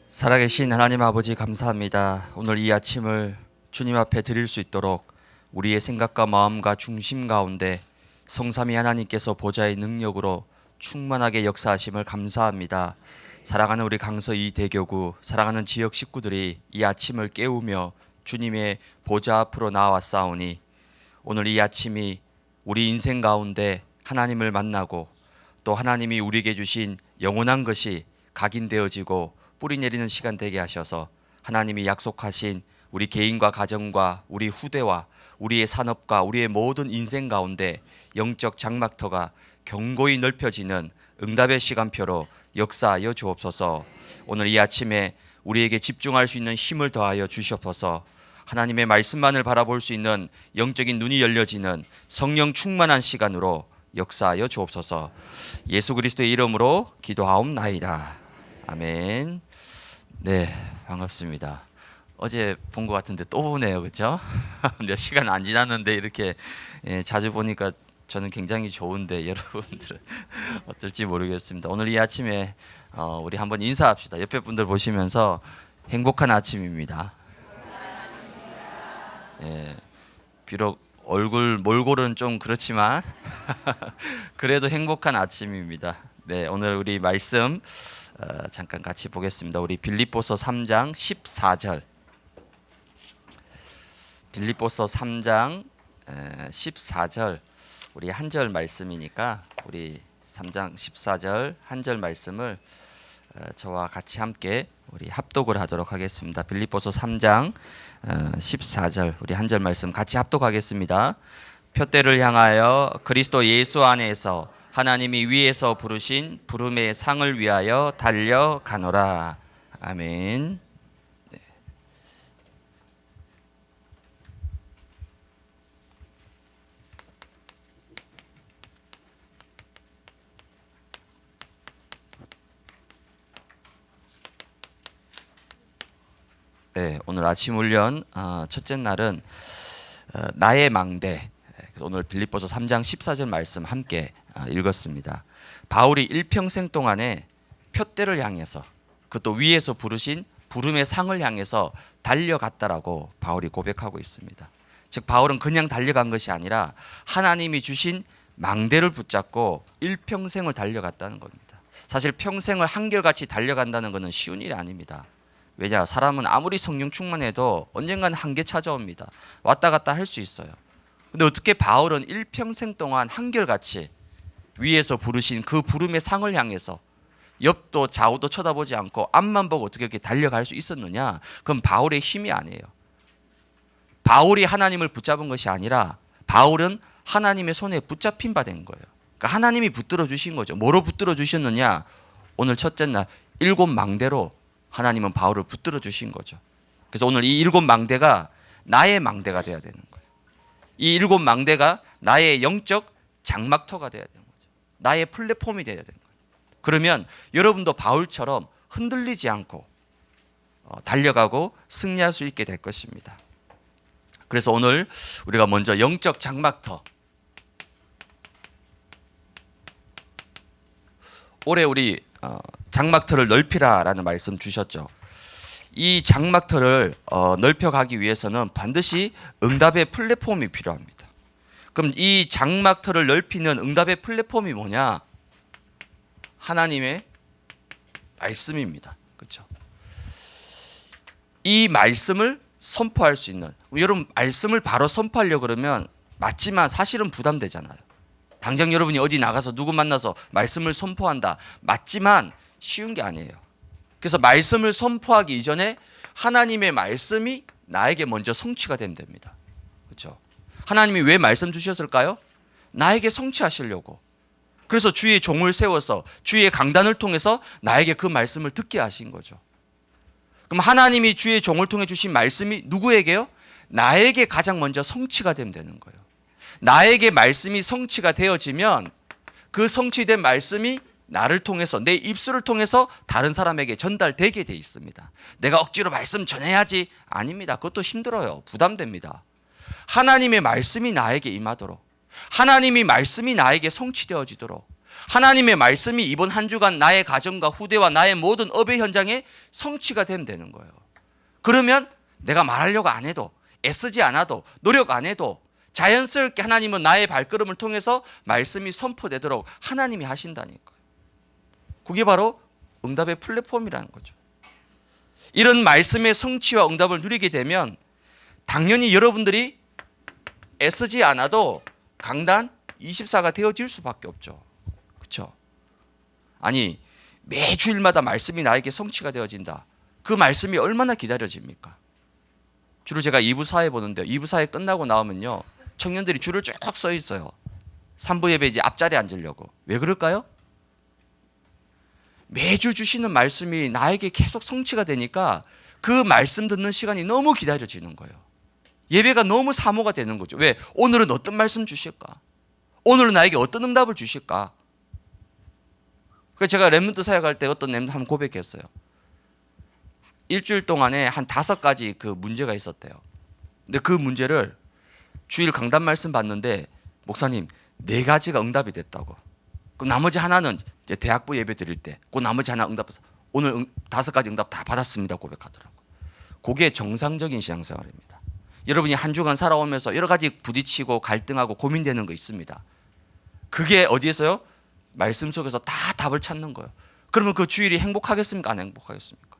살아계신 하나님 아버지 감사합니다. 오늘 이 아침을 주님 앞에 드릴 수 있도록 우리의 생각과 마음과 중심 가운데 성삼위 하나님께서 보좌의 능력으로 충만하게 역사하심을 감사합니다. 사랑하는 우리 강서 이대교구, 사랑하는 지역 식구들이 이 아침을 깨우며 주님의 보좌 앞으로 나왔사오니 오늘 이 아침이 우리 인생 가운데 하나님을 만나고 또 하나님이 우리에게 주신 영원한 것이 각인되어지고 뿌리 내리는 시간 되게 하셔서 하나님이 약속하신 우리 개인과 가정과 우리 후대와 우리의 산업과 우리의 모든 인생 가운데 영적 장막터가 견고히 넓혀지는 응답의 시간표로 역사하여 주옵소서. 오늘 이 아침에 우리에게 집중할 수 있는 힘을 더하여 주시옵소서. 하나님의 말씀만을 바라볼 수 있는 영적인 눈이 열려지는 성령 충만한 시간으로 역사하여 주옵소서. 예수 그리스도의 이름으로 기도하옵나이다. 아멘. 네, 반갑습니다. 어제 본 것 같은데 또 보네요, 그렇죠? 몇 시간 안 지났는데 이렇게 자주 보니까 저는 굉장히 좋은데 여러분들은 어떨지 모르겠습니다. 오늘 이 아침에 우리 한번 인사합시다. 옆에 분들 보시면서 행복한 아침입니다. 비록 얼굴 몰골은 좀 그렇지만 그래도 행복한 아침입니다. 네, 오늘 우리 말씀 잠깐 같이 보겠습니다. 우리 빌립보서 3장 14절. 빌립보서 3장 14절. 우리 한 절 말씀이니까 우리 3장 14절 한 절 말씀을 저와 같이 함께 우리 합독을 하도록 하겠습니다. 빌립보서 3장 14절 우리 한 절 말씀 같이 합독하겠습니다. 표대를 향하여 그리스도 예수 안에서 하나님이 위에서 부르신 부름의 상을 위하여 달려가노라. 아멘. 네. 네, 오늘 아침 훈련 첫째 날은 나의 망대. 오늘 빌립보서 3장 14절 말씀 함께 읽었습니다. 바울이 일평생 동안에 표대를 향해서 그것도 위에서 부르신 부름의 상을 향해서 달려갔다라고 바울이 고백하고 있습니다. 즉 바울은 그냥 달려간 것이 아니라 하나님이 주신 망대를 붙잡고 일평생을 달려갔다는 겁니다. 사실 평생을 한결같이 달려간다는 것은 쉬운 일이 아닙니다. 왜냐? 사람은 아무리 성령 충만해도 언젠가는 한계 찾아옵니다. 왔다 갔다 할 수 있어요. 근데 어떻게 바울은 일평생 동안 한결같이 위에서 부르신 그 부름의 상을 향해서 옆도 좌우도 쳐다보지 않고 앞만 보고 어떻게 이렇게 달려갈 수 있었느냐? 그건 바울의 힘이 아니에요. 바울이 하나님을 붙잡은 것이 아니라 바울은 하나님의 손에 붙잡힌 바 된 거예요. 그러니까 하나님이 붙들어 주신 거죠. 뭐로 붙들어 주셨느냐? 오늘 첫째 날 7망대로 하나님은 바울을 붙들어 주신 거죠. 그래서 오늘 이 7망대가 나의 망대가 돼야 되는 거예요. 이 7망대가 나의 영적 장막터가 돼야 되는 거죠. 나의 플랫폼이 돼야 되는 거예요. 그러면 여러분도 바울처럼 흔들리지 않고 달려가고 승리할 수 있게 될 것입니다. 그래서 오늘 우리가 먼저 영적 장막터. 올해 우리 장막터를 넓히라라는 말씀 주셨죠. 이 장막터를 넓혀가기 위해서는 반드시 응답의 플랫폼이 필요합니다. 그럼 이 장막터를 넓히는 응답의 플랫폼이 뭐냐? 하나님의 말씀입니다. 그렇죠? 이 말씀을 선포할 수 있는, 여러분 말씀을 바로 선포하려고 그러면 맞지만 사실은 부담되잖아요. 당장 여러분이 어디 나가서 누구 만나서 말씀을 선포한다. 맞지만 쉬운 게 아니에요. 그래서 말씀을 선포하기 이전에 하나님의 말씀이 나에게 먼저 성취가 되면 됩니다. 그렇죠? 하나님이 왜 말씀 주셨을까요? 나에게 성취하시려고. 그래서 주의 종을 세워서 주의 강단을 통해서 나에게 그 말씀을 듣게 하신 거죠. 그럼 하나님이 주의 종을 통해 주신 말씀이 누구에게요? 나에게 가장 먼저 성취가 되면 되는 거예요. 나에게 말씀이 성취가 되어지면 그 성취된 말씀이 나를 통해서 내 입술을 통해서 다른 사람에게 전달되게 돼 있습니다. 내가 억지로 말씀 전해야지. 아닙니다. 그것도 힘들어요. 부담됩니다. 하나님의 말씀이 나에게 임하도록, 하나님의 말씀이 나에게 성취되어지도록, 하나님의 말씀이 이번 한 주간 나의 가정과 후대와 나의 모든 업의 현장에 성취가 되면 되는 거예요. 그러면 내가 말하려고 안 해도, 애쓰지 않아도, 노력 안 해도 자연스럽게 하나님은 나의 발걸음을 통해서 말씀이 선포되도록 하나님이 하신다니까요. 그게 바로 응답의 플랫폼이라는 거죠. 이런 말씀의 성취와 응답을 누리게 되면 당연히 여러분들이 애쓰지 않아도 강단 24가 되어질 수밖에 없죠. 그렇죠? 아니, 매주일마다 말씀이 나에게 성취가 되어진다. 그 말씀이 얼마나 기다려집니까? 주로 제가 2부 사회 보는데요. 2부 사회 끝나고 나오면요, 청년들이 줄을 쭉 서 있어요. 3부 예배 이제 앞자리에 앉으려고. 왜 그럴까요? 매주 주시는 말씀이 나에게 계속 성취가 되니까 그 말씀 듣는 시간이 너무 기다려지는 거예요. 예배가 너무 사모가 되는 거죠. 왜? 오늘은 어떤 말씀 주실까? 오늘은 나에게 어떤 응답을 주실까? 그래서 제가 렘넌트 사역할 때 어떤 렘넌트 한번 고백했어요. 일주일 동안에 한 5가지 그 문제가 있었대요. 근데 그 문제를 주일 강단 말씀 받는데 목사님 4가지가 응답이 됐다고. 그럼 나머지 하나는 이제 대학부 예배 드릴 때 그 나머지 하나 응답해서 오늘 5가지 응답 다 받았습니다 고백하더라고요. 그게 정상적인 신앙생활입니다. 여러분이 한 주간 살아오면서 여러 가지 부딪히고 갈등하고 고민되는 거 있습니다. 그게 어디에서요? 말씀 속에서 다 답을 찾는 거예요. 그러면 그 주일이 행복하겠습니까? 안 행복하겠습니까?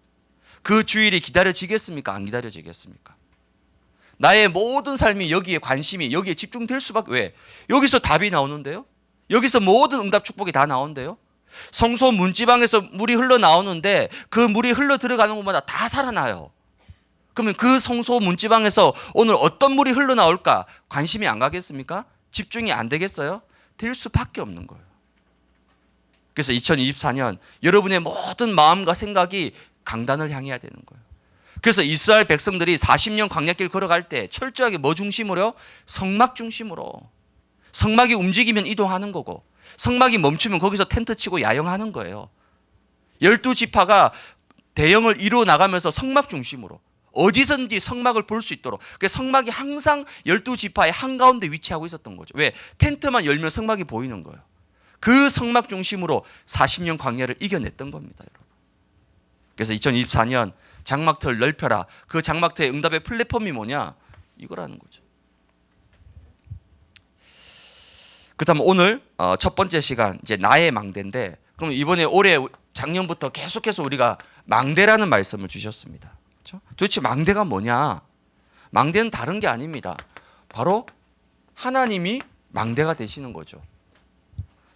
그 주일이 기다려지겠습니까? 안 기다려지겠습니까? 나의 모든 삶이 여기에 관심이 여기에 집중될 수밖에. 왜? 여기서 답이 나오는데요. 여기서 모든 응답 축복이 다 나오는데요. 성소 문지방에서 물이 흘러나오는데 그 물이 흘러 들어가는 곳마다 다 살아나요. 그러면 그 성소 문지방에서 오늘 어떤 물이 흘러나올까 관심이 안 가겠습니까? 집중이 안 되겠어요? 될 수밖에 없는 거예요. 그래서 2024년 여러분의 모든 마음과 생각이 강단을 향해야 되는 거예요. 그래서 이스라엘 백성들이 40년 광야길 걸어갈 때 철저하게 뭐 중심으로요? 성막 중심으로. 성막이 움직이면 이동하는 거고 성막이 멈추면 거기서 텐트 치고 야영하는 거예요. 12지파가 대영을 이루어 나가면서 성막 중심으로 어디선지 성막을 볼 수 있도록. 그래서 성막이 항상 12지파의 한가운데 위치하고 있었던 거죠. 왜? 텐트만 열면 성막이 보이는 거예요. 그 성막 중심으로 40년 광야를 이겨냈던 겁니다, 여러분. 그래서 2024년 장막터를 넓혀라. 그 장막터의 응답의 플랫폼이 뭐냐? 이거라는 거죠. 그렇다면 오늘 첫 번째 시간 이제 나의 망대인데, 그럼 이번에 올해 작년부터 계속해서 우리가 망대라는 말씀을 주셨습니다. 그렇죠? 도대체 망대가 뭐냐? 망대는 다른 게 아닙니다. 바로 하나님이 망대가 되시는 거죠.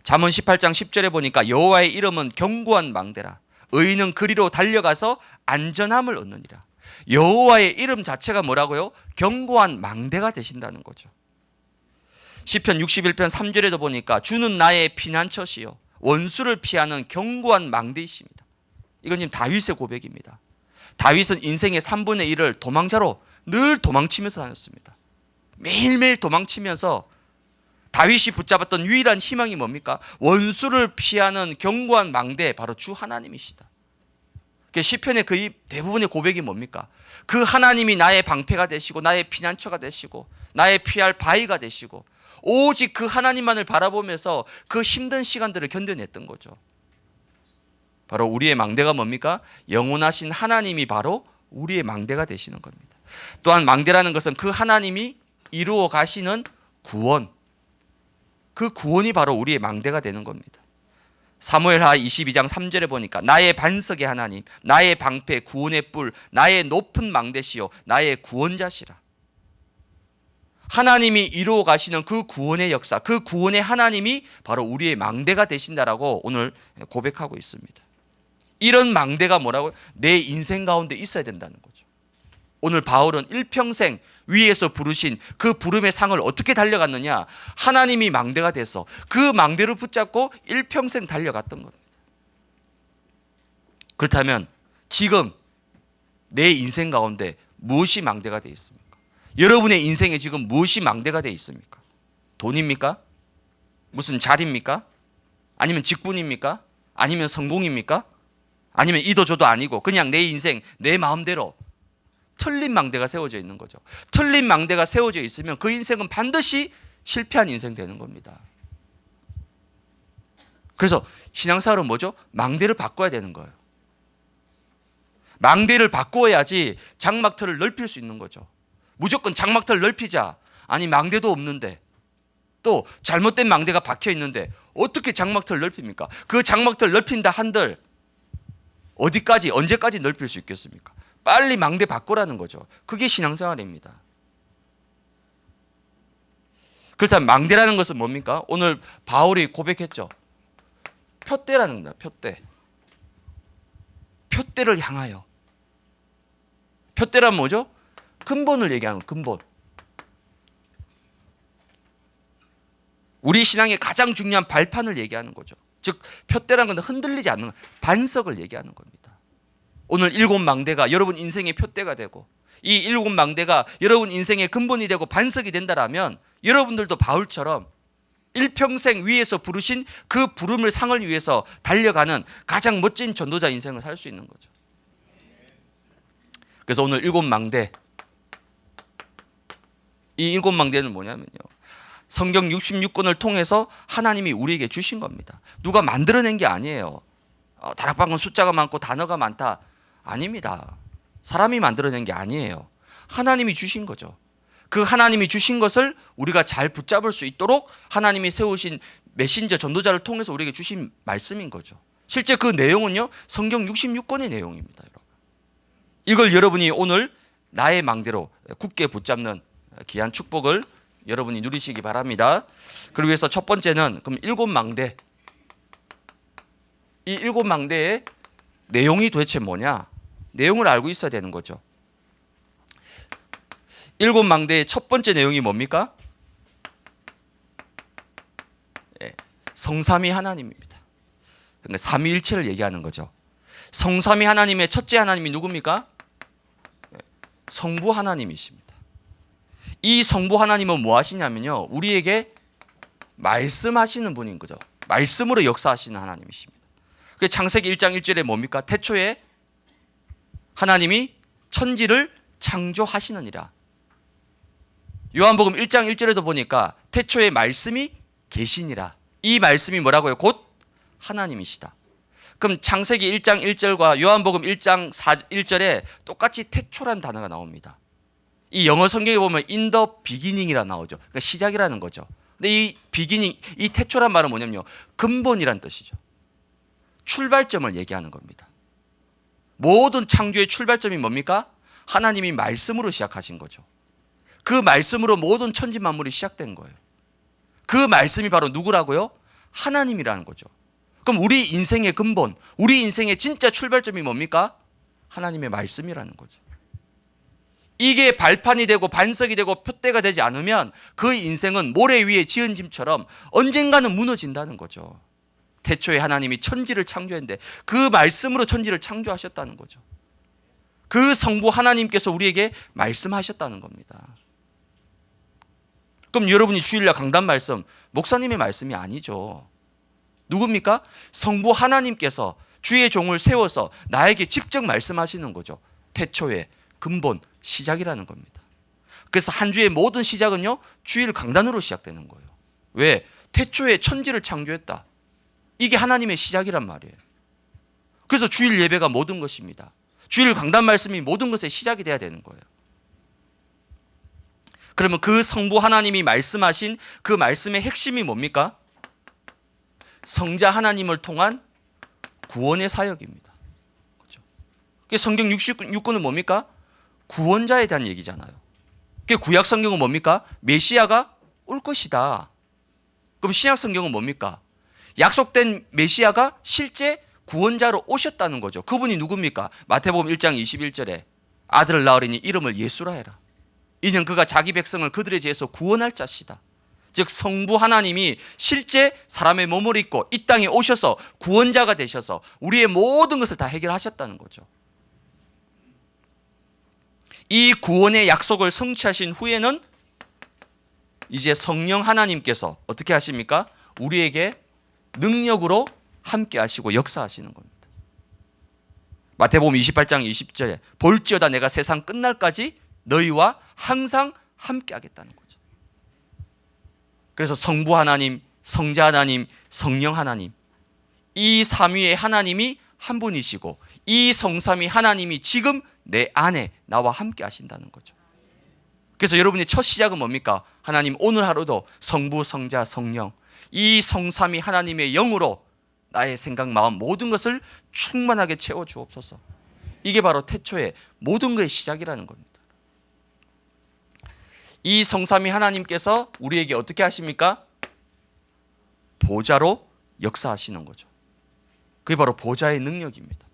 잠언 18장 10절에 보니까 여호와의 이름은 견고한 망대라. 의인은 그리로 달려가서 안전함을 얻느니라. 여호와의 이름 자체가 뭐라고요? 견고한 망대가 되신다는 거죠. 시편 61편 3절에도 보니까 주는 나의 피난처시요 원수를 피하는 견고한 망대이십니다. 이건 지금 다윗의 고백입니다. 다윗은 인생의 3분의 1을 도망자로 늘 도망치면서 다녔습니다. 매일매일 도망치면서 다윗이 붙잡았던 유일한 희망이 뭡니까? 원수를 피하는 견고한 망대, 바로 주 하나님이시다. 시편의 그 대부분의 고백이 뭡니까? 그 하나님이 나의 방패가 되시고 나의 피난처가 되시고 나의 피할 바위가 되시고 오직 그 하나님만을 바라보면서 그 힘든 시간들을 견뎌냈던 거죠. 바로 우리의 망대가 뭡니까? 영원하신 하나님이 바로 우리의 망대가 되시는 겁니다. 또한 망대라는 것은 그 하나님이 이루어 가시는 구원, 그 구원이 바로 우리의 망대가 되는 겁니다. 사무엘하 22장 3절에 보니까 나의 반석의 하나님, 나의 방패, 구원의 뿔, 나의 높은 망대시요 나의 구원자시라. 하나님이 이루어 가시는 그 구원의 역사, 그 구원의 하나님이 바로 우리의 망대가 되신다라고 오늘 고백하고 있습니다. 이런 망대가 뭐라고요? 내 인생 가운데 있어야 된다는 거죠. 오늘 바울은 일평생 위에서 부르신 그 부름의 상을 어떻게 달려갔느냐? 하나님이 망대가 돼서 그 망대를 붙잡고 일평생 달려갔던 겁니다. 그렇다면 지금 내 인생 가운데 무엇이 망대가 되어 있습니까? 여러분의 인생에 지금 무엇이 망대가 되어 있습니까? 돈입니까? 무슨 자리입니까? 아니면 직분입니까? 아니면 성공입니까? 아니면 이도저도 아니고 그냥 내 인생 내 마음대로 틀린 망대가 세워져 있는 거죠. 틀린 망대가 세워져 있으면 그 인생은 반드시 실패한 인생 되는 겁니다. 그래서 신앙생활은 뭐죠? 망대를 바꿔야 되는 거예요. 망대를 바꿔야지 장막틀을 넓힐 수 있는 거죠. 무조건 장막틀을 넓히자. 아니 망대도 없는데 또 잘못된 망대가 박혀 있는데 어떻게 장막틀을 넓힙니까? 그 장막틀을 넓힌다 한들 어디까지 언제까지 넓힐 수 있겠습니까? 빨리 망대 바꾸라는 거죠. 그게 신앙생활입니다. 그렇다면 망대라는 것은 뭡니까? 오늘 바울이 고백했죠. 표대라는 겁니다. 표대. 표대를 향하여. 표대란 뭐죠? 근본을 얘기하는 근본. 우리 신앙의 가장 중요한 발판을 얘기하는 거죠. 즉 표대라는 건 흔들리지 않는 반석을 얘기하는 겁니다. 오늘 7망대가 여러분 인생의 표대가 되고 이 7망대가 여러분 인생의 근본이 되고 반석이 된다라면 여러분들도 바울처럼 일평생 위에서 부르신 그 부름을 상을 위해서 달려가는 가장 멋진 전도자 인생을 살 수 있는 거죠. 그래서 오늘 7망대, 이 7망대는 뭐냐면요, 성경 66권을 통해서 하나님이 우리에게 주신 겁니다. 누가 만들어낸 게 아니에요. 다락방은 숫자가 많고 단어가 많다. 아닙니다. 사람이 만들어낸 게 아니에요. 하나님이 주신 거죠. 그 하나님이 주신 것을 우리가 잘 붙잡을 수 있도록 하나님이 세우신 메신저 전도자를 통해서 우리에게 주신 말씀인 거죠. 실제 그 내용은요, 성경 66권의 내용입니다. 여러분. 이걸 여러분이 오늘 나의 망대로 굳게 붙잡는 귀한 축복을 여러분이 누리시기 바랍니다. 그러기 위해서 첫 번째는 그럼 7망대, 이 7망대의 내용이 도대체 뭐냐? 내용을 알고 있어야 되는 거죠. 7망대의 첫 번째 내용이 뭡니까? 성삼위 하나님입니다. 그러니까 삼위일체를 얘기하는 거죠. 성삼위 하나님의 첫째 하나님이 누굽니까? 성부 하나님이십니다. 이 성부 하나님은 뭐 하시냐면요, 우리에게 말씀하시는 분인 거죠. 말씀으로 역사하시는 하나님이십니다. 창세기 1장 1절에 뭡니까? 태초에 하나님이 천지를 창조하시느니라. 요한복음 1장 1절에도 보니까 태초에 말씀이 계시니라. 이 말씀이 뭐라고요? 곧 하나님이시다. 그럼 창세기 1장 1절과 요한복음 1장 1절에 똑같이 태초란 단어가 나옵니다. 이 영어 성경에 보면 in the beginning이라 나오죠. 그러니까 시작이라는 거죠. 근데 이 beginning, 이 태초란 말은 뭐냐면요, 근본이란 뜻이죠. 출발점을 얘기하는 겁니다. 모든 창조의 출발점이 뭡니까? 하나님이 말씀으로 시작하신 거죠. 그 말씀으로 모든 천지 만물이 시작된 거예요. 그 말씀이 바로 누구라고요? 하나님이라는 거죠. 그럼 우리 인생의 근본, 우리 인생의 진짜 출발점이 뭡니까? 하나님의 말씀이라는 거죠. 이게 발판이 되고 반석이 되고 표대가 되지 않으면 그 인생은 모래 위에 지은 집처럼 언젠가는 무너진다는 거죠. 태초에 하나님이 천지를 창조했는데 그 말씀으로 천지를 창조하셨다는 거죠. 그 성부 하나님께서 우리에게 말씀하셨다는 겁니다. 그럼 여러분이 주일날 강단 말씀, 목사님의 말씀이 아니죠. 누굽니까? 성부 하나님께서 주의 종을 세워서 나에게 직접 말씀하시는 거죠. 태초의 근본, 시작이라는 겁니다. 그래서 한 주의 모든 시작은요, 주일 강단으로 시작되는 거예요. 왜? 태초에 천지를 창조했다. 이게 하나님의 시작이란 말이에요. 그래서 주일 예배가 모든 것입니다. 주일 강단 말씀이 모든 것의 시작이 돼야 되는 거예요. 그러면 그 성부 하나님이 말씀하신 그 말씀의 핵심이 뭡니까? 성자 하나님을 통한 구원의 사역입니다. 그렇죠? 성경 66권은 뭡니까? 구원자에 대한 얘기잖아요. 구약 성경은 뭡니까? 메시아가 올 것이다. 그럼 신약 성경은 뭡니까? 약속된 메시아가 실제 구원자로 오셨다는 거죠. 그분이 누굽니까? 마태복음 1장 21절에 아들을 낳으리니 이름을 예수라 해라. 이는 그가 자기 백성을 그들의 죄에서 구원할 자시다. 즉 성부 하나님이 실제 사람의 몸을 입고 이 땅에 오셔서 구원자가 되셔서 우리의 모든 것을 다 해결하셨다는 거죠. 이 구원의 약속을 성취하신 후에는 이제 성령 하나님께서 어떻게 하십니까? 우리에게 능력으로 함께 하시고 역사하시는 겁니다. 마태복음 28장 20절에 볼지어다 내가 세상 끝날까지 너희와 항상 함께 하겠다는 거죠. 그래서 성부 하나님, 성자 하나님, 성령 하나님, 이 삼위의 하나님이 한 분이시고 이 성삼위 하나님이 지금 내 안에 나와 함께 하신다는 거죠. 그래서 여러분의 첫 시작은 뭡니까? 하나님, 오늘 하루도 성부, 성자, 성령 이 성삼위 하나님의 영으로 나의 생각, 마음 모든 것을 충만하게 채워 주옵소서. 이게 바로 태초에 모든 것의 시작이라는 겁니다. 이 성삼위 하나님께서 우리에게 어떻게 하십니까? 보좌로 역사하시는 거죠. 그게 바로 보좌의 능력입니다.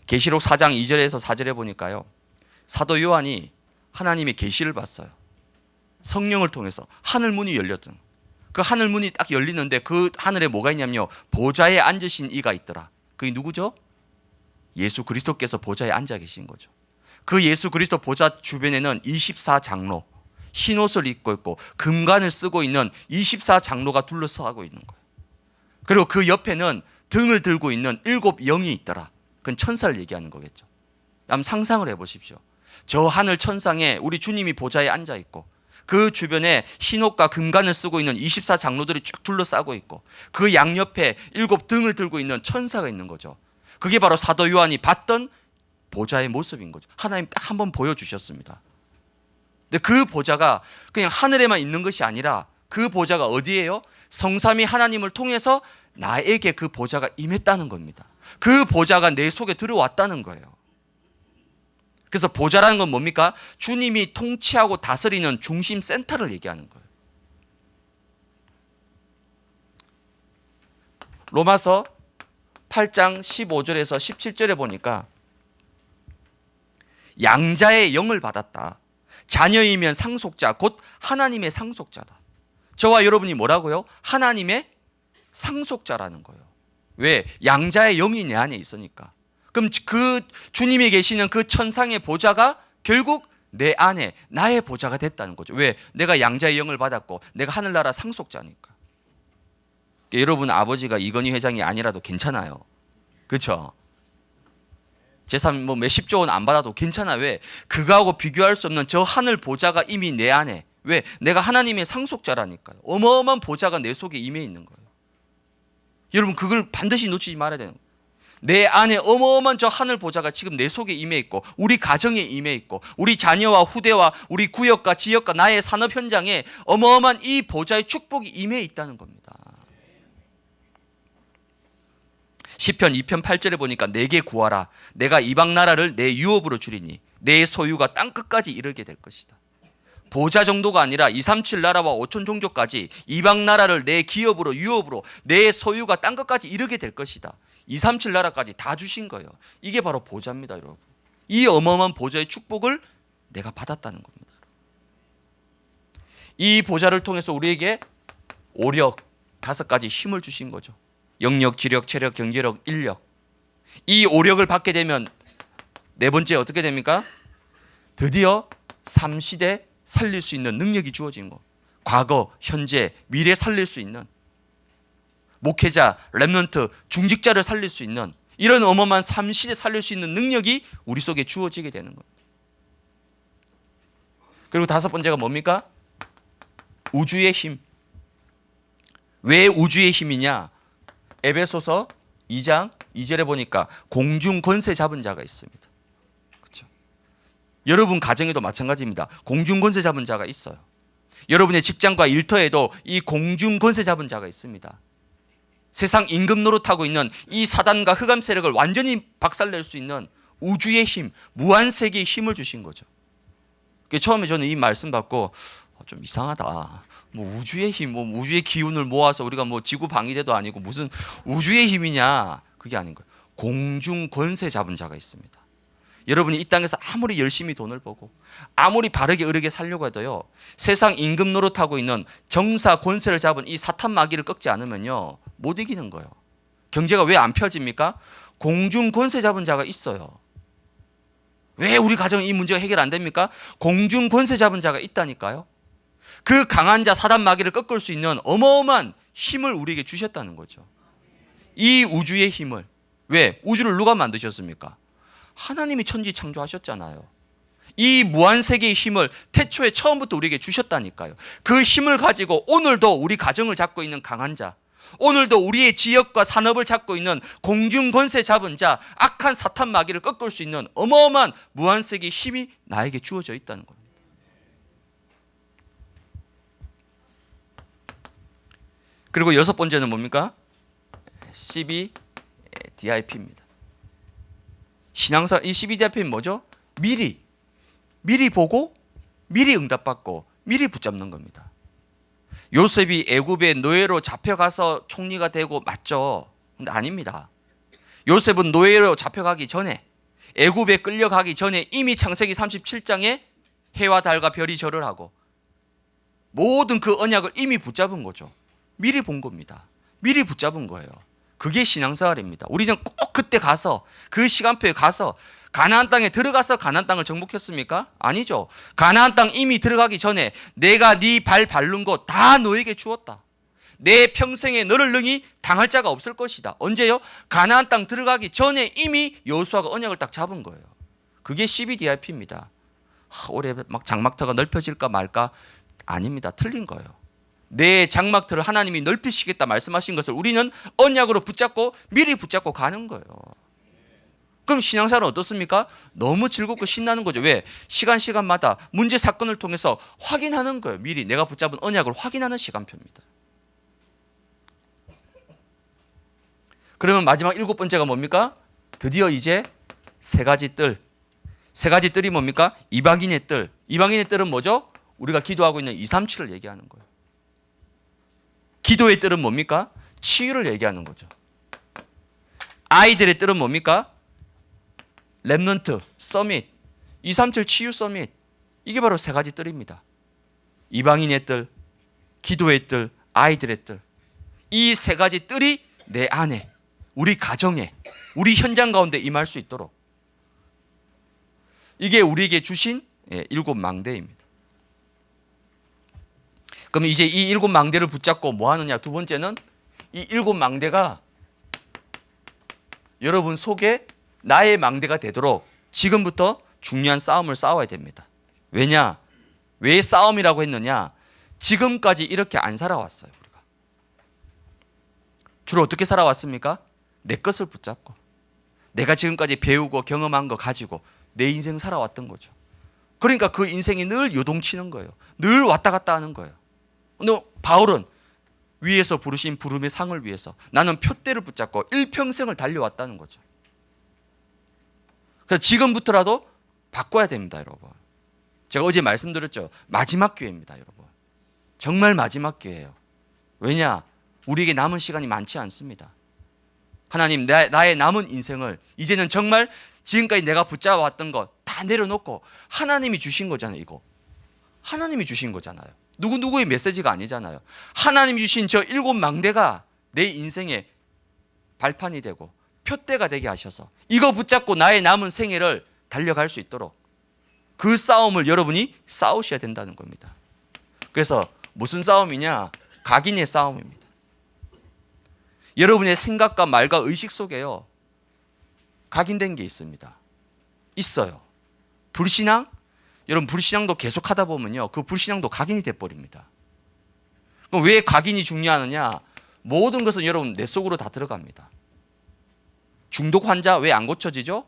계시록 4장 2절에서 4절에 보니까요, 사도 요한이 하나님의 계시를 봤어요. 성령을 통해서 하늘 문이 열렸던, 그 하늘 문이 딱 열리는데 그 하늘에 뭐가 있냐면요, 보좌에 앉으신 이가 있더라. 그게 누구죠? 예수 그리스도께서 보좌에 앉아 계신 거죠. 그 예수 그리스도 보좌 주변에는 24장로, 흰 옷을 입고 있고 금관을 쓰고 있는 24장로가 둘러싸고 있는 거예요. 그리고 그 옆에는 등을 들고 있는 7 영이 있더라. 그건 천사를 얘기하는 거겠죠. 한번 상상을 해보십시오. 저 하늘 천상에 우리 주님이 보좌에 앉아 있고 그 주변에 흰옷과 금관을 쓰고 있는 24장로들이 쭉 둘러싸고 있고 그 양옆에 7 등을 들고 있는 천사가 있는 거죠. 그게 바로 사도 요한이 봤던 보좌의 모습인 거죠. 하나님 딱 한번 보여주셨습니다. 근데 그 보좌가 그냥 하늘에만 있는 것이 아니라 그 보좌가 어디예요? 성삼위 하나님을 통해서 나에게 그 보좌가 임했다는 겁니다. 그 보좌가 내 속에 들어왔다는 거예요. 그래서 보좌라는 건 뭡니까? 주님이 통치하고 다스리는 중심 센터를 얘기하는 거예요. 로마서 8장 15절에서 17절에 보니까 양자의 영을 받았다. 자녀이면 상속자, 곧 하나님의 상속자다. 저와 여러분이 뭐라고요? 하나님의 상속자라는 거예요. 왜? 양자의 영이 내 안에 있으니까. 그럼 그 주님이 계시는 그 천상의 보좌가 결국 내 안에 나의 보좌가 됐다는 거죠. 왜? 내가 양자의 영을 받았고 내가 하늘나라 상속자니까. 여러분 아버지가 이건희 회장이 아니라도 괜찮아요. 그렇죠? 재산 뭐 몇십조 원 안 받아도 괜찮아. 왜? 그거하고 비교할 수 없는 저 하늘 보좌가 이미 내 안에. 왜? 내가 하나님의 상속자라니까요. 어마어마한 보좌가 내 속에 임해 있는 거예요. 여러분 그걸 반드시 놓치지 말아야 되는 거예요. 내 안에 어마어마한 저 하늘 보좌가 지금 내 속에 임해 있고 우리 가정에 임해 있고 우리 자녀와 후대와 우리 구역과 지역과 나의 산업 현장에 어마어마한 이 보좌의 축복이 임해 있다는 겁니다. 시편 2편 8절에 보니까 내게 구하라. 내가 이방 나라를 내 유업으로 주리니 내 소유가 땅 끝까지 이르게 될 것이다. 보좌 정도가 아니라 237 나라와 5천 종족까지 이방 나라를 내 기업으로 유업으로 내 소유가 땅 끝까지 이르게 될 것이다. 237 나라까지 다 주신 거예요. 이게 바로 보좌입니다, 여러분. 이 어마어마한 보좌의 축복을 내가 받았다는 겁니다. 이 보좌를 통해서 우리에게 오력 5가지 힘을 주신 거죠. 영력, 지력, 체력, 경제력, 인력. 이 오력을 받게 되면 네 번째 어떻게 됩니까? 드디어 3시대 살릴 수 있는 능력이 주어진 거. 과거, 현재, 미래 살릴 수 있는 목회자, 렘넌트, 중직자를 살릴 수 있는 이런 어마어마한 3시대 살릴 수 있는 능력이 우리 속에 주어지게 되는 겁니다. 그리고 5번째가 뭡니까? 우주의 힘. 왜 우주의 힘이냐? 에베소서 2장 2절에 보니까 공중 권세 잡은 자가 있습니다. 그렇죠? 여러분 가정에도 마찬가지입니다. 공중 권세 잡은 자가 있어요. 여러분의 직장과 일터에도 이 공중 권세 잡은 자가 있습니다. 세상 임금 노릇하고 있는 이 사단과 흑암 세력을 완전히 박살낼 수 있는 우주의 힘, 무한 세계의 힘을 주신 거죠. 처음에 저는 이 말씀 받고 좀 이상하다. 뭐 우주의 힘, 뭐 우주의 기운을 모아서 우리가 뭐 지구 방위대도 아니고 무슨 우주의 힘이냐? 그게 아닌 거예요. 공중 권세 잡은 자가 있습니다. 여러분이 이 땅에서 아무리 열심히 돈을 벌고 아무리 바르게 의르게 살려고 해도요, 세상 임금 노릇하고 있는 정사 권세를 잡은 이 사탄 마귀를 꺾지 않으면요 못 이기는 거예요. 경제가 왜 안 펴집니까? 공중 권세 잡은 자가 있어요. 왜 우리 가정은 이 문제가 해결 안 됩니까? 공중 권세 잡은 자가 있다니까요. 그 강한 자 사단 마귀를 꺾을 수 있는 어마어마한 힘을 우리에게 주셨다는 거죠. 이 우주의 힘을. 왜? 우주를 누가 만드셨습니까? 하나님이 천지 창조하셨잖아요. 이 무한세계의 힘을 태초에 처음부터 우리에게 주셨다니까요. 그 힘을 가지고 오늘도 우리 가정을 잡고 있는 강한 자, 오늘도 우리의 지역과 산업을 잡고 있는 공중 권세 잡은 자, 악한 사탄 마귀를 꺾을 수 있는 어마어마한 무한세계의 힘이 나에게 주어져 있다는 겁니다. 그리고 여섯 번째는 뭡니까? CBDIP입니다. 신앙사 이 CBDIP는 뭐죠? 미리 보고 미리 응답받고 미리 붙잡는 겁니다. 요셉이 애굽의 노예로 잡혀가서 총리가 되고 맞죠? 근데 아닙니다. 요셉은 노예로 잡혀가기 전에, 애굽에 끌려가기 전에 이미 창세기 37장에 해와 달과 별이 절을 하고 모든 그 언약을 이미 붙잡은 거죠. 미리 본 겁니다. 미리 붙잡은 거예요. 그게 신앙생활입니다. 우리는 꼭 그때 가서 그 시간표에 가서 가나안 땅에 들어가서 가나안 땅을 정복했습니까? 아니죠. 가나안 땅 이미 들어가기 전에 내가 네 발 밟는 곳 다 너에게 주었다. 내 평생에 너를 능히 당할 자가 없을 것이다. 언제요? 가나안 땅 들어가기 전에 이미 여호수아가 언약을 딱 잡은 거예요. 그게 CBDIP입니다. 올해 막 장막터가 넓혀질까 말까? 아닙니다. 틀린 거예요. 내 장막터를 하나님이 넓히시겠다 말씀하신 것을 우리는 언약으로 붙잡고 미리 붙잡고 가는 거예요. 그럼 신앙생활은 어떻습니까? 너무 즐겁고 신나는 거죠. 왜? 시간마다 문제 사건을 통해서 확인하는 거예요. 미리 내가 붙잡은 언약을 확인하는 시간표입니다. 그러면 마지막 일곱 번째가 뭡니까? 드디어 이제 세 가지 뜰. 세 가지 뜰이 뭡니까? 이방인의 뜰. 이방인의 뜰은 뭐죠? 우리가 기도하고 있는 237을 얘기하는 거예요. 기도의 뜰은 뭡니까? 치유를 얘기하는 거죠. 아이들의 뜰은 뭡니까? 렘넌트, 서밋, 237 치유 서밋. 이게 바로 세 가지 뜰입니다. 이방인의 뜰, 기도의 뜰, 아이들의 뜰. 이 세 가지 뜰이 내 안에, 우리 가정에, 우리 현장 가운데 임할 수 있도록. 이게 우리에게 주신 일곱 망대입니다. 그럼 이제 이 일곱 망대를 붙잡고 뭐 하느냐? 두 번째는 이 일곱 망대가 여러분 속에 나의 망대가 되도록 지금부터 중요한 싸움을 싸워야 됩니다. 왜냐? 왜 싸움이라고 했느냐? 지금까지 이렇게 안 살아왔어요. 우리가 주로 어떻게 살아왔습니까? 내 것을 붙잡고 내가 지금까지 배우고 경험한 거 가지고 내 인생 살아왔던 거죠. 그러니까 그 인생이 늘 요동치는 거예요. 늘 왔다 갔다 하는 거예요. 근데 바울은 위에서 부르신 부름의 상을 위해서 나는 표대를 붙잡고 일평생을 달려왔다는 거죠. 그래서 지금부터라도 바꿔야 됩니다, 여러분. 제가 어제 말씀드렸죠. 마지막 기회입니다, 여러분. 정말 마지막 기회예요. 왜냐? 우리에게 남은 시간이 많지 않습니다. 하나님, 나의 남은 인생을 이제는 정말 지금까지 내가 붙잡아왔던 것 다 내려놓고 하나님이 주신 거잖아요, 이거. 하나님이 주신 거잖아요. 누구의 메시지가 아니잖아요. 하나님이 주신 저 일곱 망대가 내 인생의 발판이 되고 표대가 되게 하셔서 이거 붙잡고 나의 남은 생애를 달려갈 수 있도록 그 싸움을 여러분이 싸우셔야 된다는 겁니다. 그래서 무슨 싸움이냐? 각인의 싸움입니다. 여러분의 생각과 말과 의식 속에요, 각인된 게 있습니다. 있어요. 불신앙? 여러분 불신앙도 계속 하다 보면요, 그 불신앙도 각인이 돼버립니다. 그럼 왜 각인이 중요하느냐? 모든 것은 여러분 내 속으로 다 들어갑니다. 중독 환자 왜 안 고쳐지죠?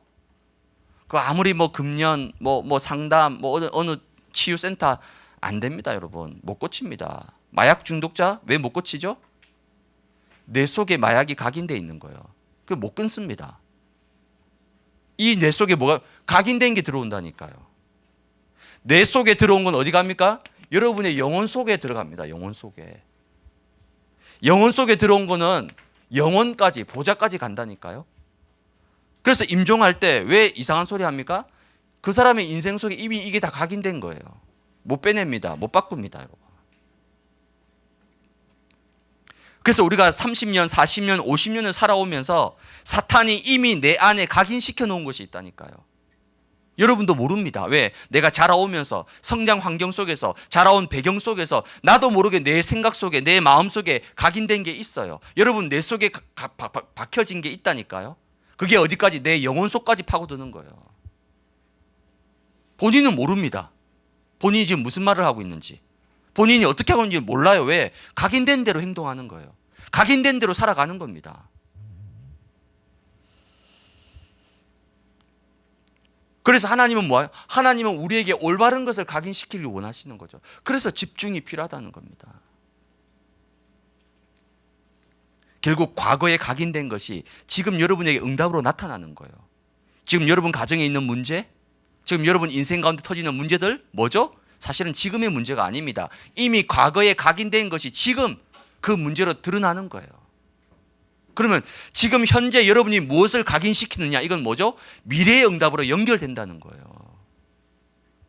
그 아무리 뭐 금연, 뭐 상담, 뭐 어느 치유센터 안 됩니다, 여러분. 못 고칩니다. 마약 중독자 왜 못 고치죠? 내 속에 마약이 각인돼 있는 거예요. 그 못 끊습니다. 이 뇌 속에 뭐가 각인된 게 들어온다니까요. 뇌 속에 들어온 건 어디 갑니까? 여러분의 영혼 속에 들어갑니다. 영혼 속에. 영혼 속에 들어온 거는 영혼까지, 보좌까지 간다니까요. 그래서 임종할 때 왜 이상한 소리 합니까? 그 사람의 인생 속에 이미 이게 다 각인된 거예요. 못 빼냅니다. 못 바꿉니다, 여러분. 그래서 우리가 30년, 40년, 50년을 살아오면서 사탄이 이미 내 안에 각인시켜 놓은 것이 있다니까요. 여러분도 모릅니다. 왜? 내가 자라오면서 성장 환경 속에서 자라온 배경 속에서 나도 모르게 내 생각 속에 내 마음 속에 각인된 게 있어요. 여러분 내 속에 박혀진 게 있다니까요. 그게 어디까지? 내 영혼 속까지 파고드는 거예요. 본인은 모릅니다. 본인이 지금 무슨 말을 하고 있는지, 본인이 어떻게 하고 있는지 몰라요. 왜? 각인된 대로 행동하는 거예요. 각인된 대로 살아가는 겁니다. 그래서 하나님은 뭐예요? 하나님은 우리에게 올바른 것을 각인시키길 원하시는 거죠. 그래서 집중이 필요하다는 겁니다. 결국 과거에 각인된 것이 지금 여러분에게 응답으로 나타나는 거예요. 지금 여러분 가정에 있는 문제, 지금 여러분 인생 가운데 터지는 문제들 뭐죠? 사실은 지금의 문제가 아닙니다. 이미 과거에 각인된 것이 지금 그 문제로 드러나는 거예요. 그러면 지금 현재 여러분이 무엇을 각인시키느냐, 이건 뭐죠? 미래의 응답으로 연결된다는 거예요.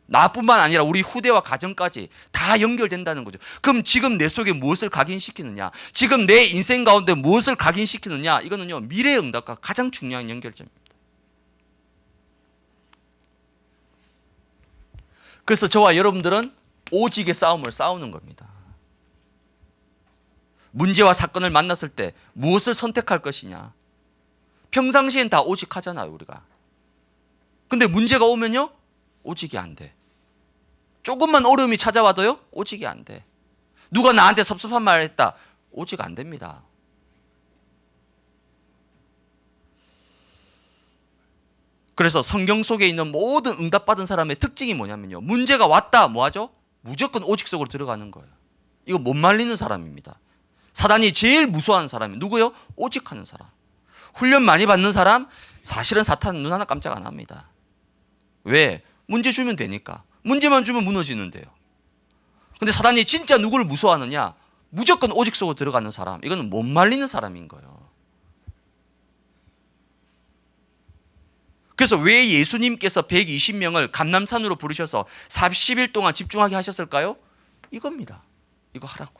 나뿐만 아니라 우리 후대와 가정까지 다 연결된다는 거죠. 그럼 지금 내 속에 무엇을 각인시키느냐, 지금 내 인생 가운데 무엇을 각인시키느냐, 이거는요 미래의 응답과 가장 중요한 연결점입니다. 그래서 저와 여러분들은 오직의 싸움을 싸우는 겁니다. 문제와 사건을 만났을 때 무엇을 선택할 것이냐. 평상시엔 다 오직하잖아요, 우리가. 근데 문제가 오면요, 오직이 안 돼. 조금만 어려움이 찾아와도요, 오직이 안 돼. 누가 나한테 섭섭한 말을 했다, 오직 안 됩니다. 그래서 성경 속에 있는 모든 응답받은 사람의 특징이 뭐냐면요, 문제가 왔다 뭐하죠? 무조건 오직 속으로 들어가는 거예요. 이거 못 말리는 사람입니다. 사단이 제일 무서워하는 사람이 누구요? 오직하는 사람. 훈련 많이 받는 사람, 사실은 사탄은 눈 하나 깜짝 안 합니다. 왜? 문제 주면 되니까. 문제만 주면 무너지는데요. 근데 사단이 진짜 누구를 무서워하느냐? 무조건 오직 속으로 들어가는 사람. 이거는 못 말리는 사람인 거예요. 그래서 왜 예수님께서 120명을 감람산으로 부르셔서 40일 동안 집중하게 하셨을까요? 이겁니다. 이거 하라고.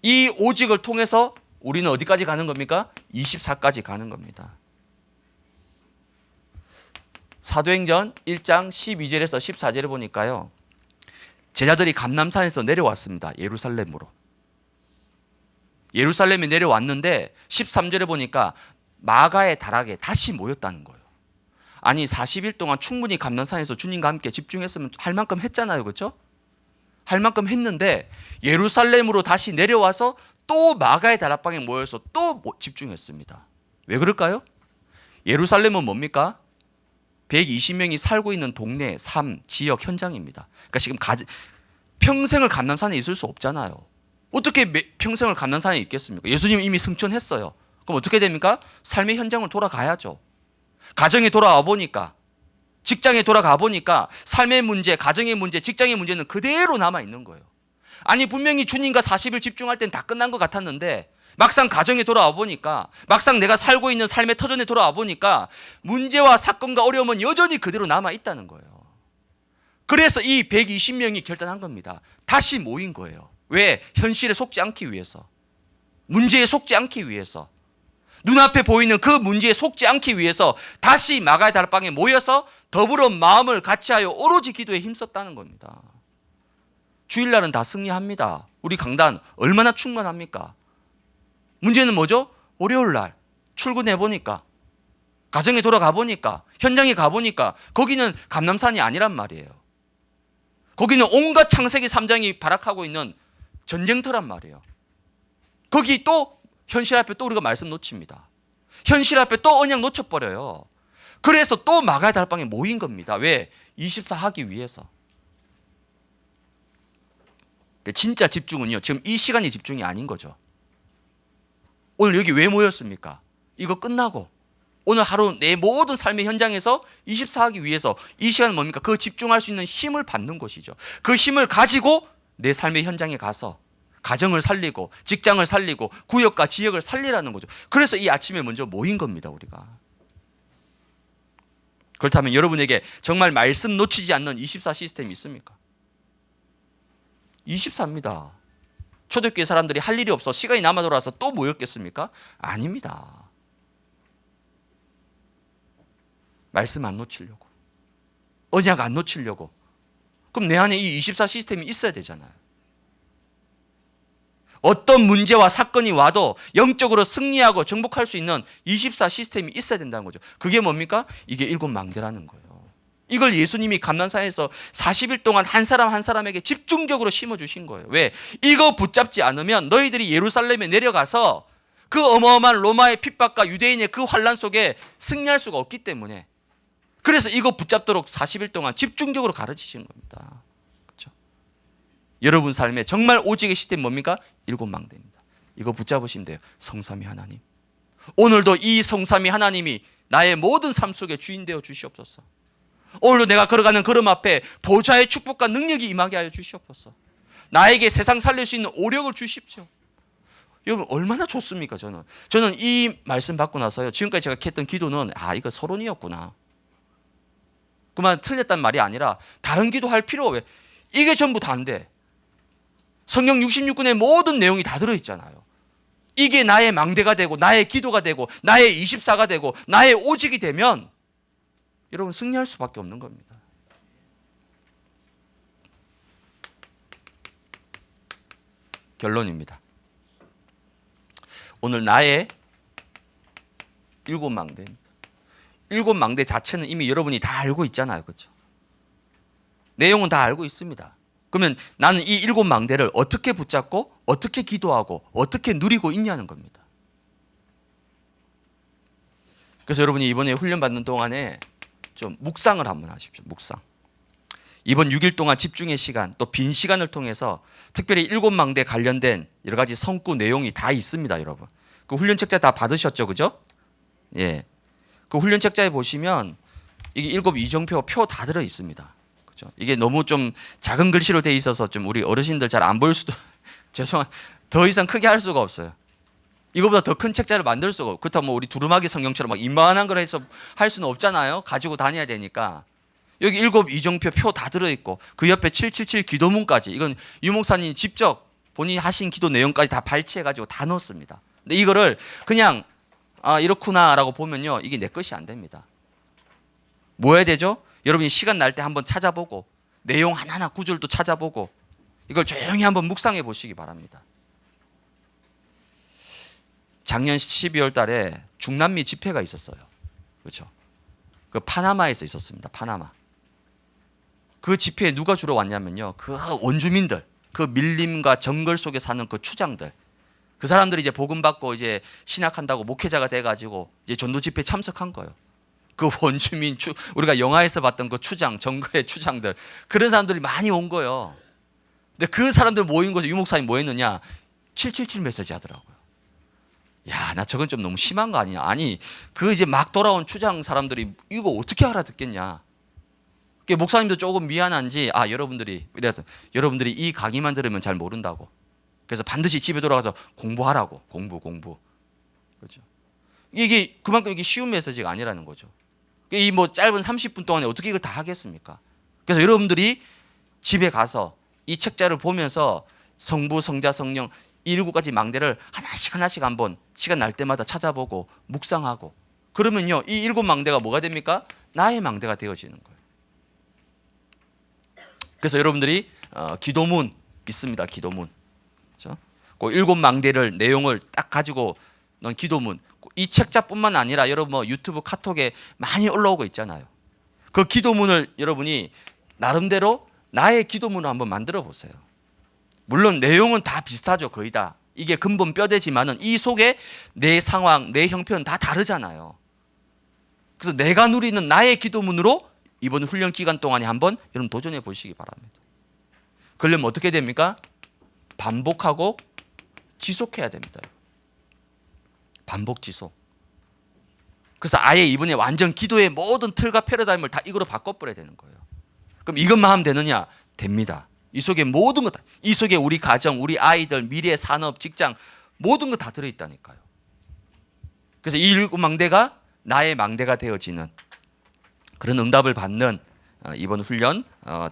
이 오직을 통해서 우리는 어디까지 가는 겁니까? 24까지 가는 겁니다. 사도행전 1장 12절에서 14절에 보니까요, 제자들이 감람산에서 내려왔습니다. 예루살렘으로. 예루살렘에 내려왔는데 13절에 보니까 마가의 다락에 다시 모였다는 거예요. 아니 40일 동안 충분히 감람산에서 주님과 함께 집중했으면 할 만큼 했잖아요. 그렇죠? 할 만큼 했는데 예루살렘으로 다시 내려와서 또 마가의 다락방에 모여서 또 집중했습니다. 왜 그럴까요? 예루살렘은 뭡니까? 120명이 살고 있는 동네, 삶, 지역, 현장입니다. 그러니까 지금 평생을 감람산에 있을 수 없잖아요. 어떻게 평생을 감람산에 있겠습니까? 예수님 이미 승천했어요. 그럼 어떻게 됩니까? 삶의 현장을 돌아가야죠. 가정에 돌아와 보니까, 직장에 돌아가 보니까 삶의 문제, 가정의 문제, 직장의 문제는 그대로 남아 있는 거예요. 아니 분명히 주님과 40일 집중할 땐 다 끝난 것 같았는데 막상 가정에 돌아와 보니까, 막상 내가 살고 있는 삶의 터전에 돌아와 보니까 문제와 사건과 어려움은 여전히 그대로 남아 있다는 거예요. 그래서 이 120명이 결단한 겁니다. 다시 모인 거예요. 왜? 현실에 속지 않기 위해서, 문제에 속지 않기 위해서, 눈앞에 보이는 그 문제에 속지 않기 위해서 다시 마가의 다락방에 모여서 더불어 마음을 같이하여 오로지 기도에 힘썼다는 겁니다. 주일날은 다 승리합니다. 우리 강단 얼마나 충만합니까? 문제는 뭐죠? 월요일날 출근해 보니까, 가정에 돌아가 보니까, 현장에 가 보니까 거기는 감람산이 아니란 말이에요. 거기는 온갖 창세기 3장이 발악하고 있는 전쟁터란 말이에요. 거기 또 현실 앞에 또 우리가 말씀 놓칩니다. 현실 앞에 또 언약 놓쳐버려요. 그래서 또 마가의 다락방에 모인 겁니다. 왜? 24 하기 위해서. 진짜 집중은요, 지금 이 시간이 집중이 아닌 거죠. 오늘 여기 왜 모였습니까? 이거 끝나고 오늘 하루 내 모든 삶의 현장에서 24 하기 위해서 이 시간은 뭡니까? 그 집중할 수 있는 힘을 받는 것이죠. 그 힘을 가지고 내 삶의 현장에 가서 가정을 살리고 직장을 살리고 구역과 지역을 살리라는 거죠. 그래서 이 아침에 먼저 모인 겁니다, 우리가. 그렇다면 여러분에게 정말 말씀 놓치지 않는 24 시스템이 있습니까? 24입니다. 초대교회 사람들이 할 일이 없어 시간이 남아 돌아서 또 모였겠습니까? 아닙니다. 말씀 안 놓치려고, 언약 안 놓치려고. 그럼 내 안에 이 24 시스템이 있어야 되잖아요. 어떤 문제와 사건이 와도 영적으로 승리하고 정복할 수 있는 24 시스템이 있어야 된다는 거죠. 그게 뭡니까? 이게 일곱 망대라는 거예요. 이걸 예수님이 감난산에서 40일 동안 한 사람 한 사람에게 집중적으로 심어주신 거예요. 왜? 이거 붙잡지 않으면 너희들이 예루살렘에 내려가서 그 어마어마한 로마의 핍박과 유대인의 그 환란 속에 승리할 수가 없기 때문에, 그래서 이거 붙잡도록 40일 동안 집중적으로 가르치신 겁니다. 그렇죠? 여러분 삶에 정말 오직의 시대는 뭡니까? 일곱 망대입니다. 이거 붙잡으시면 돼요. 성삼위 하나님. 오늘도 이 성삼위 하나님이 나의 모든 삶 속에 주인 되어 주시옵소서. 오늘도 내가 걸어가는 걸음 앞에 보좌의 축복과 능력이 임하게 하여 주시옵소서. 나에게 세상 살릴 수 있는 오력을 주십시오. 여러분 얼마나 좋습니까? 저는 이 말씀 받고 나서요, 지금까지 제가 했던 기도는 이거 서론이었구나, 그만 틀렸단 말이 아니라 다른 기도할 필요가 왜? 이게 전부 다인데 성경 66권의 모든 내용이 다 들어있잖아요. 이게 나의 망대가 되고 나의 기도가 되고 나의 24가 되고 나의 오직이 되면 여러분 승리할 수밖에 없는 겁니다. 결론입니다. 오늘 나의 일곱 망대입니다. 일곱 망대 자체는 이미 여러분이 다 알고 있잖아요. 그렇죠? 내용은 다 알고 있습니다. 그러면 나는 이 일곱 망대를 어떻게 붙잡고 어떻게 기도하고 어떻게 누리고 있냐는 겁니다. 그래서 여러분이 이번에 훈련 받는 동안에 좀 묵상을 한번 하십시오. 묵상. 이번 6일 동안 집중의 시간, 또 빈 시간을 통해서 특별히 일곱 망대 관련된 여러 가지 성구 내용이 다 있습니다, 여러분. 그 훈련 책자 다 받으셨죠, 그죠? 예. 그 훈련 책자에 보시면 이게 일곱 이정표 표 다 들어 있습니다. 그죠? 이게 너무 좀 작은 글씨로 돼 있어서 좀 우리 어르신들 잘 안 보일 수도 죄송한, 더 이상 크게 할 수가 없어요. 이거보다 더 큰 책자를 만들 수가 없고, 그렇다고 뭐 우리 두루마기 성경처럼 막 이만한 걸 해서 할 수는 없잖아요. 가지고 다녀야 되니까. 여기 일곱 이정표 표 다 들어있고 그 옆에 777 기도문까지, 이건 유 목사님 직접 본인이 하신 기도 내용까지 다 발췌해가지고 다 넣었습니다. 근데 이거를 그냥 이렇구나라고 보면요, 이게 내 것이 안 됩니다. 뭐 해야 되죠? 여러분이 시간 날 때 한번 찾아보고 내용 하나하나 구절도 찾아보고 이걸 조용히 한번 묵상해 보시기 바랍니다. 작년 12월 달에 중남미 집회가 있었어요. 그렇죠? 그 파나마에서 있었습니다. 파나마. 그 집회에 누가 주로 왔냐면요, 그 원주민들, 그 밀림과 정글 속에 사는 그 추장들, 그 사람들이 이제 복음 받고 이제 신학한다고 목회자가 돼가지고 이제 전도 집회에 참석한 거예요. 그 원주민 우리가 영화에서 봤던 그 추장, 정글의 추장들, 그런 사람들이 많이 온 거예요. 근데 그 사람들 모인 곳에 유 목사님 뭐 했느냐? 777 메시지 하더라고요. 야, 나 저건 좀 너무 심한 거 아니냐? 아니, 그 이제 막 돌아온 추장 사람들이 이거 어떻게 알아듣겠냐? 목사님도 조금 미안한지, 여러분들이 이 강의만 들으면 잘 모른다고. 그래서 반드시 집에 돌아가서 공부하라고. 공부. 그렇죠? 이게 그만큼 이게 쉬운 메시지가 아니라는 거죠. 이 뭐 짧은 30분 동안에 어떻게 이걸 다 하겠습니까? 그래서 여러분들이 집에 가서 이 책자를 보면서 성부, 성자, 성령 이 일곱 가지 망대를 하나씩 한번 시간 날 때마다 찾아보고 묵상하고, 그러면요, 이 일곱 망대가 뭐가 됩니까? 나의 망대가 되어지는 거예요. 그래서 여러분들이 기도문 있습니다. 기도문. 그렇죠? 그 일곱 망대를 내용을 딱 가지고 넌 기도문. 이 책자뿐만 아니라 여러분 뭐 유튜브, 카톡에 많이 올라오고 있잖아요. 그 기도문을 여러분이 나름대로 나의 기도문을 한번 만들어 보세요. 물론 내용은 다 비슷하죠. 거의 다. 이게 근본 뼈대지만은 이 속에 내 상황, 내 형편은 다 다르잖아요. 그래서 내가 누리는 나의 기도문으로 이번 훈련 기간 동안에 한번 여러분 도전해 보시기 바랍니다. 그러려면 어떻게 됩니까? 반복하고 지속해야 됩니다. 반복 지속. 그래서 아예 이번에 완전 기도의 모든 틀과 패러다임을 다 이거로 바꿔버려야 되는 거예요. 그럼 이것만 하면 되느냐? 됩니다. 이 속에 모든 것, 이 속에 우리 가정, 우리 아이들, 미래 산업, 직장 모든 거 다 들어있다니까요. 그래서 이 일곱 망대가 나의 망대가 되어지는 그런 응답을 받는 이번 훈련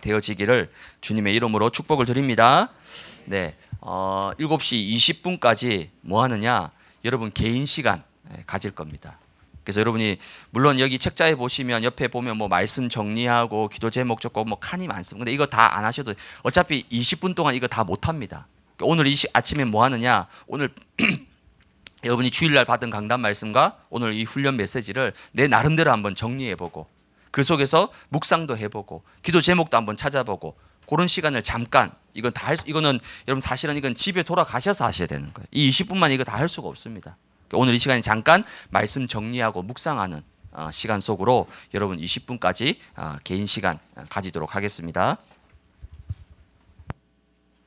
되어지기를 주님의 이름으로 축복을 드립니다. 네, 7시 20분까지 뭐 하느냐? 여러분 개인 시간 가질 겁니다. 그래서 여러분이 물론 여기 책자에 보시면 옆에 보면 뭐 말씀 정리하고 기도 제목 적고 뭐 칸이 많습니다. 근데 이거 다 안 하셔도 어차피 20분 동안 이거 다 못 합니다. 오늘 아침에 뭐 하느냐? 오늘 여러분이 주일날 받은 강단 말씀과 오늘 이 훈련 메시지를 내 나름대로 한번 정리해보고, 그 속에서 묵상도 해보고 기도 제목도 한번 찾아보고 그런 시간을 잠깐 이건 다 이거는 여러분 사실은 이건 집에 돌아가셔서 하셔야 되는 거예요. 이 20분만 이거 다 할 수가 없습니다. 오늘 이 시간에 잠깐 말씀 정리하고 묵상하는 시간 속으로 여러분 20분까지 개인 시간 가지도록 하겠습니다.